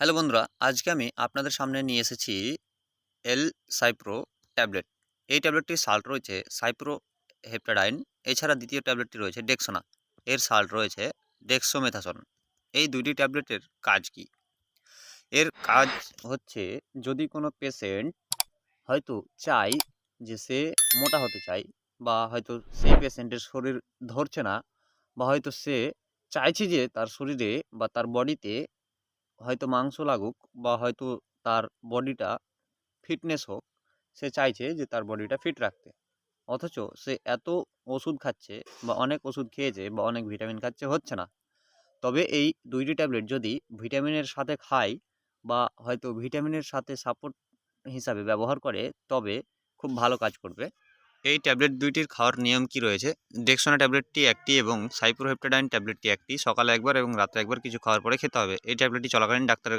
Hello বন্ধুরা, আজকে আমি আপনাদের সামনে নিয়ে এসেছি এল সাইপ্রো ট্যাবলেট। এই ট্যাবলেটটির সাল্ট রয়েছে সাইপ্রোহেপ্টাডাইন। এছাড়া দ্বিতীয় ট্যাবলেটটি রয়েছে ডেক্সোনা। এর সাল্ট রয়েছে ডেক্সোমেথাসন। এই দুইটি ট্যাবলেটের কাজ কি? এর কাজ হচ্ছে, যদি কোনো পেশেন্ট হয়তো চায় যে সে মোটা হতে চায়, বা হয়তো সেই পেশেন্টের শরীর ধরছে না, বা হয়তো সে চাইছে যে তার শরীরে বা তার বডিতে হয়তো মাংস লাগুক, বা হয়তো তার বডিটা ফিটনেস হোক, সে চাইছে যে তার বডিটা ফিট রাখতে। অথচ সে এত ওষুধ খাচ্ছে, বা অনেক ওষুধ খেয়েছে, বা অনেক ভিটামিন খাচ্ছে, হচ্ছে না। তবে এই দুইটি ট্যাবলেট যদি ভিটামিনের সাথে খায়, বা হয়তো ভিটামিনের সাথে সাপোর্ট হিসাবে ব্যবহার করে, তবে খুব ভালো কাজ করবে। এই ট্যাবলেট দুইটির খাওয়ার নিয়ম কি রয়েছে? ডেক্সোনা ট্যাবলেটটি একটি এবং সাইপ্রোহেপ্টাডাইন ট্যাবলেটটি একটি। সকালে একবার এবং রাতে একবার কিছু খাওয়ার পরে খেতে হবে। এই ট্যাবলেটটি চলাকালীন ডাক্তারের